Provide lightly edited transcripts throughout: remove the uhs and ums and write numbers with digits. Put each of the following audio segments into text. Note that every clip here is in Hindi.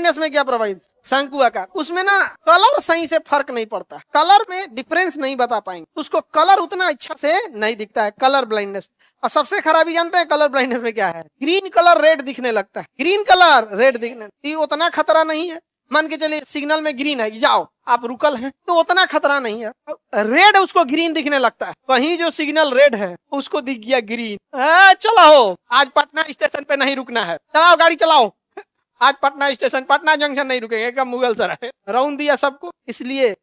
ब्लाइंडनेस में क्या प्रभावित, शंकु आकार, उसमें ना कलर सही से फर्क नहीं पड़ता, कलर में डिफरेंस नहीं बता पाएंगे, उसको कलर उतना अच्छा से नहीं दिखता है कलर ब्लाइंडनेस। और सबसे खराबी जानते हैं कलर ब्लाइंडनेस में क्या है, ग्रीन कलर रेड दिखने लगता है, ग्रीन कलर रेड दिखने, ये उतना खतरा नहीं है। मान के चलिए सिग्नल में ग्रीन है, जाओ आप रुकल हैं, तो उतना खतरा नहीं है। रेड उसको ग्रीन दिखने लगता है, कहीं जो सिग्नल रेड है उसको दिख गया ग्रीन, चलो आज पटना स्टेशन पे नहीं रुकना है, चलाओ गाड़ी चलाओ, आज पटना स्टेशन, पटना जंक्शन नहीं रुकेंगे, कब मुगल सराय राउंड दिया सबको। इसलिए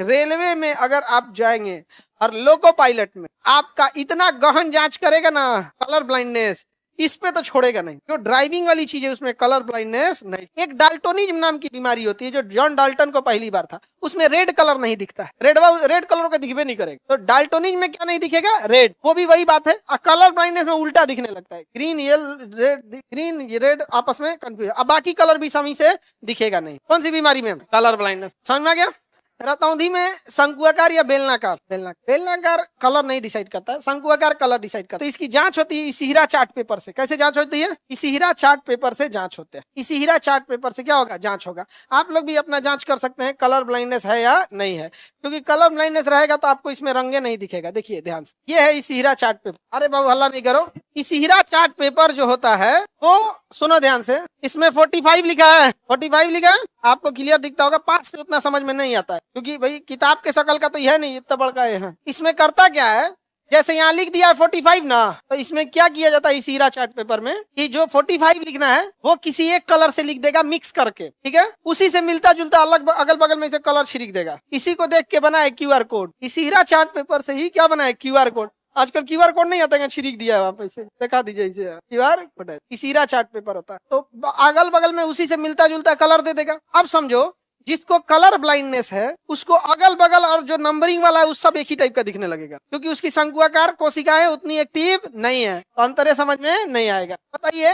रेलवे में अगर आप जाएंगे और लोको पायलट में आपका इतना गहन जांच करेगा ना कलर ब्लाइंडनेस, इस पे तो छोड़ेगा नहीं। जो ड्राइविंग वाली चीज है उसमें कलर ब्लाइंडनेस नहीं। एक डाल्टोनिज्म नाम की बीमारी होती है जो जॉन डाल्टन को पहली बार था, उसमें रेड कलर नहीं दिखता है, रेड कलर को दिखबे नहीं करेगा। तो डाल्टोनिज्म में क्या नहीं दिखेगा, रेड, वो भी वही बात है। कलर ब्लाइंडनेस में उल्टा दिखने लगता है, ग्रीन रेड, ग्रीन रेड आपस में कंफ्यूज, अब बाकी कलर भी सही से दिखेगा नहीं। कौन सी बीमारी में, कलर ब्लाइंडनेस, समझ में आ गया। रतौंधी में शंकुआकार या बेलनाकार, बेलनाकार कलर नहीं डिसाइड करता है, शंकुआकार कलर डिसाइड करता है। तो इसकी जांच होती है इसिहिरा चार्ट पेपर से। कैसे जांच होती है, इसिहिरा चार्ट पेपर से जांच होते हैं। इसिहिरा चार्ट पेपर से क्या होगा, जांच होगा। आप लोग भी अपना जांच कर सकते हैं कलर ब्लाइंडनेस है या नहीं है, क्योंकि कलर ब्लाइंडनेस रहेगा तो आपको इसमें रंगे नहीं दिखेगा। देखिए ध्यान से, ये है इसिहिरा चार्ट पेपर। अरे बाबू हल्ला नहीं करो। इसिहिरा चार्ट पेपर जो होता है वो सुनो ध्यान से, इसमें 45 लिखा है, 45 लिखा है, आपको क्लियर दिखता होगा। 5 से उतना समझ में नहीं आता है, क्योंकि भाई किताब के शकल का तो यह नहीं, इतना बड़का है। इसमें करता क्या है, जैसे यहाँ लिख दिया है 45 ना, तो इसमें क्या किया जाता है इसिहिरा चार्ट पेपर में कि जो 45 लिखना है वो किसी एक कलर से लिख देगा मिक्स करके, ठीक है, उसी से मिलता जुलता अलग अगल बगल में से कलर छिड़क देगा। इसी को देख के बना है क्यूआर कोड। इसिहिरा चार्ट पेपर से ही क्या बना है, क्यूआर कोड। आजकल क्यूआर कोड नहीं आता है, छिड़क दिया है वहां पे, दिखा दीजिए, इसे क्यूआर कोड है, इसिहिरा चार्ट पेपर होता है। तो अगल बगल में उसी से मिलता जुलता कलर दे देगा। अब समझो जिसको कलर ब्लाइंडनेस है उसको अगल बगल और जो नंबरिंग वाला है उस सब एक ही टाइप का दिखने लगेगा, क्योंकि उसकी शंकुआकार कोशिकाएं उतनी एक्टिव नहीं है, तो अंतरे समझ में नहीं आएगा। बताइए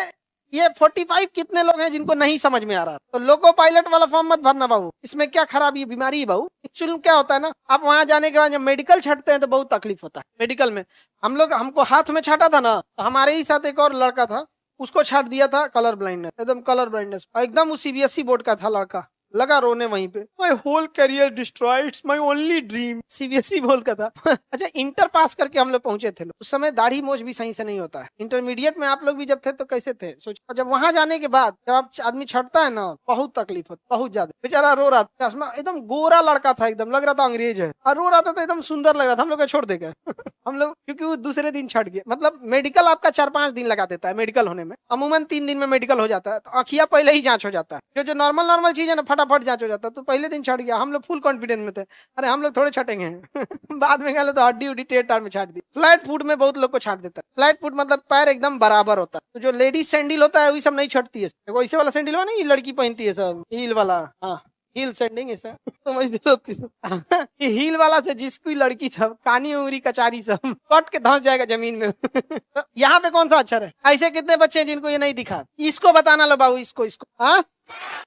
ये 45 कितने लोग हैं जिनको नहीं समझ में आ रहा। तो लोको पायलट वाला फॉर्म मत भरना बाबू, इसमें क्या खराबी बीमारी है बाबू। एक्चुअली क्या होता है ना, आप वहां जाने के बाद जब मेडिकल छाटते हैं तो बहुत तकलीफ होता है। मेडिकल में हमको हाथ में छाटा था ना, तो हमारे ही साथ एक और लड़का था, उसको छाट दिया था कलर ब्लाइंडनेस, एकदम कलर ब्लाइंडनेस, एकदम वो सीबीएसई बोर्ड का था लड़का, लगा रोने वहीं पे, my whole career destroyed, it's my only dream. CBSE बोल का था। अच्छा इंटर पास करके हम लोग पहुंचे थे, उस समय दाढ़ी मोछ भी सही से नहीं होता है। इंटरमीडिएट में आप लोग भी जब थे तो कैसे थे सोचो। जब वहां जाने के बाद जब आप आदमी छटता है ना, बहुत तकलीफ होती, बहुत ज्यादा। बेचारा रो रहा था, एकदम गोरा लड़का था, एकदम लग रहा था अंग्रेज है, और रो रहा था तो एकदम सुंदर लग रहा था। हम लोग को छोड़ देगा हम लोग, क्योंकि वो दूसरे दिन छट गया। मतलब मेडिकल आपका 4-5 दिन लगा देता है, मेडिकल होने में अमूमन 3 दिन में मेडिकल हो जाता है। तो आँखिया पहले ही जांच हो जाता है, जो नॉर्मल चीज है ना फटाफट जांच हो जाता है। तो पहले दिन छट गया, हम लोग फुल कॉन्फिडेंस में थे, अरे हम लोग थोड़े छटेंगे बाद में गए तो हड्डी उड्डी टेढ़ टाढ़ में छाट दी। फ्लैट फुट में बहुत लोग को छाट देता है। फ्लैट फुट मतलब पैर एकदम बराबर होता है। तो जो लेडीज सैंडल होता है वही सब नहीं छटती है, वैसे वाला सैंडल हो नहीं लड़की पहनती है सब, हील वाला, हाँ हील सैंडिंग ऐसा हील वाला से जिसकी लड़की सब कानी उंगली कचारी सब कट के धंस जाएगा जमीन में तो यहाँ पे कौन सा अक्षर है। ऐसे कितने बच्चे हैं जिनको ये नहीं दिखा, इसको बताना लो बाबू, इसको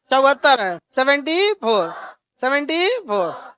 74 है, 74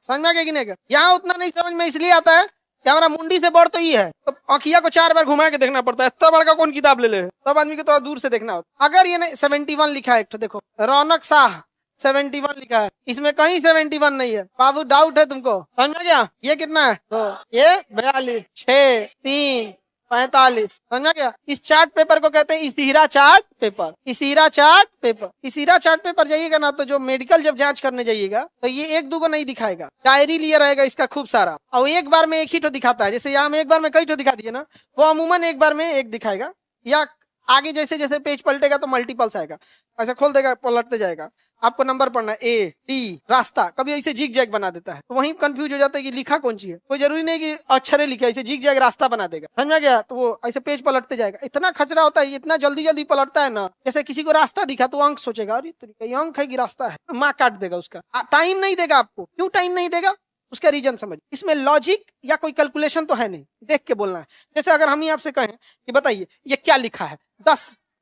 समझ में आ गया कि नहीं। यहाँ उतना नहीं समझ में इसलिए आता है कि हमारा मुंडी से बढ़ तो ही है, तो आँखिया को 4 बार घुमा के देखना पड़ता है, तब बड़का कौन किताब ले ले, तब आदमी को तो दूर से देखना होता। अगर ये नहीं 71 लिखा है, एक तो देखो रौनक शाह 71 लिखा है, इसमें कहीं 71 नहीं है बाबू, डाउट है तुमको, समझ में गया। ये कितना है, तो ये 42, 6, 3, 45, समझ में गया। इस चार्ट पेपर को कहते हैं इसिहिरा चार्ट पेपर। इसिहिरा चार्ट पेपर, इसिहिरा चार्ट पेपर जाइएगा ना, तो जो मेडिकल जब जांच करने जाइएगा तो ये 1-2 को नहीं दिखाएगा, डायरी लिए रहेगा इसका खूब सारा, और एक बार में एक ही तो दिखाता है। जैसे यहाँ में एक बार में कई तो दिखा दिए ना, वो अमूमन एक बार में एक दिखाएगा, या आगे जैसे जैसे पेज पलटेगा तो मल्टीपल्स आएगा, ऐसा खोल देगा पलटते जाएगा। आपको नंबर पढ़ना है A, T, रास्ता, कभी ऐसे जिग जैग बना देता है, तो वहीं कंफ्यूज हो जाता है कि लिखा कौन सी है। कोई जरूरी नहीं कि अक्षरे लिखा, ऐसे जिग जैग रास्ता बना देगा, समझ में गया। तो वो ऐसे पेज पलटते जाएगा, इतना खचरा होता है, इतना जल्दी जल्दी पलटता है ना। जैसे किसी को रास्ता दिखा तो अंक सोचेगा, अरे ये अंक है कि रास्ता है, माँ काट देगा उसका, टाइम नहीं देगा आपको। क्यों टाइम नहीं देगा, उसका रीजन समझ। इसमें लॉजिक या कोई कैलकुलेशन तो है नहीं, देख के बोलना है। जैसे अगर हम ही आपसे कहें कि बताइए ये क्या लिखा है,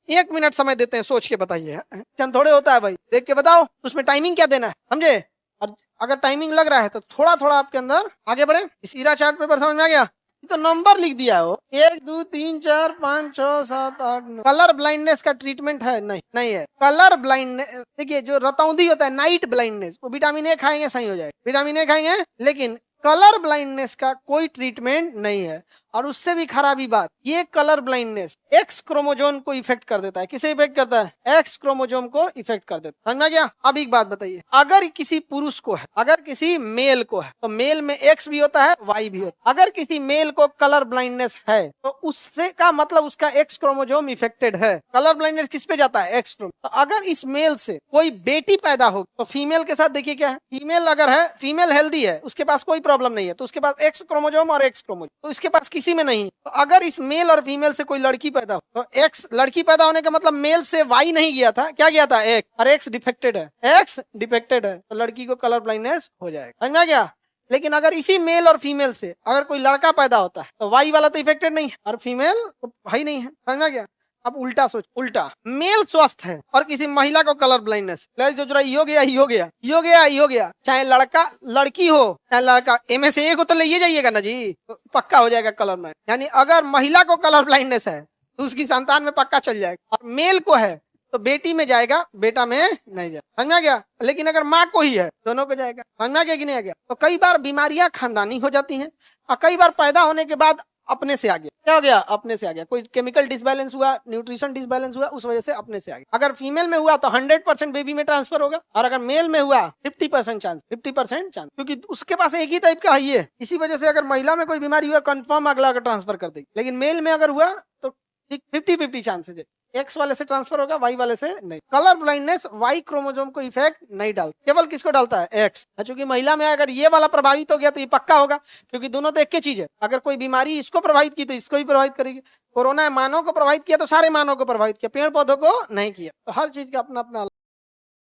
1 मिनट समय देते हैं, सोच के बताइए, थोड़े होता है भाई, देख के बताओ, उसमें टाइमिंग क्या देना है, समझे। और अगर टाइमिंग लग रहा है तो थोड़ा थोड़ा आपके अंदर आगे बढ़े। इसिहिरा चार्ट पेपर समझ में आ गया। तो नंबर लिख दिया हो 1 2 3 4 5 6 7 8 9। कलर ब्लाइंडनेस का ट्रीटमेंट है? नहीं, नहीं है। कलर ब्लाइंडनेस देखिए, जो रतौंधी होता है नाइट ब्लाइंडनेस, वो विटामिन ए खाएंगे सही हो जाएगा, विटामिन ए खाएंगे। लेकिन कलर ब्लाइंडनेस का कोई ट्रीटमेंट नहीं है। और उससे भी खराबी बात, ये कलर ब्लाइंडनेस एक्स क्रोमोजोम को इफेक्ट कर देता है। किसे इफेक्ट करता है? एक्स क्रोमोजोम को इफेक्ट कर देता है। समझ में गया? अब एक बात बताइए, अगर किसी पुरुष को है, अगर किसी मेल को है, तो मेल में एक्स भी होता है, वाई भी होता है। अगर किसी मेल को कलर ब्लाइंडनेस है, तो उससे का मतलब उसका एक्स क्रोमोजोम इफेक्टेड है। कलर ब्लाइंडनेस किस पे जाता है? X chromosome. तो अगर इस मेल से कोई बेटी पैदा हो, तो फीमेल के साथ देखिए क्या है, फीमेल अगर है, फीमेल हेल्दी है, उसके पास कोई प्रॉब्लम नहीं है, तो उसके पास एक्स क्रोमोजोम और एक्स क्रोमोजोम, तो इसके पास किसी में नहीं। तो अगर इस मेल और फीमेल से कोई लड़की पैदा हो, तो एक्स, लड़की पैदा होने का मतलब मेल से वाई नहीं गया था, क्या गया था? एक्स, और एक्स डिफेक्टेड है, एक्स डिफेक्टेड है, तो लड़की को कलर ब्लाइंडनेस हो जाएगा। समझ में गया? लेकिन अगर इसी मेल और फीमेल से अगर कोई लड़का पैदा होता है, तो वाई वाला तो इफेक्टेड नहीं है और फीमेल तो भाई नहीं है। समझ में गया? अब उल्टा सोच, उल्टा मेल स्वस्थ है और किसी महिला को कलर ब्लाइंडनेस, जो हो गया ही हो गया, हो गया ही हो गया, चाहे लड़का लड़की हो, चाहे लड़का, इनमें से एक को तो ले जाइएगा ना जी, तो पक्का हो जाएगा कलर ब्लाइंड। यानी अगर महिला को कलर ब्लाइंडनेस है, तो उसकी संतान में पक्का चल जाएगा, और मेल को है तो बेटी में जाएगा, बेटा में नहीं जाएगा। समझ में गया? लेकिन अगर माँ को ही है, दोनों को जाएगा। समझ में गया कि नहीं आ गया? तो कई बार बीमारियां खानदानी हो जाती हैं, और कई बार पैदा होने के बाद अपने से आ गया। क्या हो गया? अपने से आ गया। कोई केमिकल डिसबैलेंस हुआ, न्यूट्रिशन डिसबैलेंस हुआ, उस वजह से अपने से आ गया। अगर फीमेल में हुआ तो 100% बेबी में ट्रांसफर होगा, और अगर मेल में हुआ 50% चांस, 50% चांस, क्योंकि उसके पास एक ही टाइप का है ये। इसी वजह से अगर महिला में कोई बीमारी हुआ, कंफर्म अगला ट्रांसफर कर देगी। लेकिन मेल में अगर हुआ तो 50-50 चांसेज है, एक्स वाले से ट्रांसफर होगा, वाई वाले से नहीं। कलर ब्लाइंडनेस वाई क्रोमोसोम को इफेक्ट नहीं डालता, केवल किसको डालता है? एक्स। क्योंकि महिला में अगर ये वाला प्रभावित हो गया तो ये पक्का होगा, क्योंकि दोनों तो एक ही चीज है। अगर कोई बीमारी इसको प्रभावित की तो इसको ही प्रभावित करेगी। कोरोना मानव को प्रभावित किया तो सारे मानव को प्रभावित किया, पेड़ पौधों को नहीं किया। तो हर चीज का अपना अपना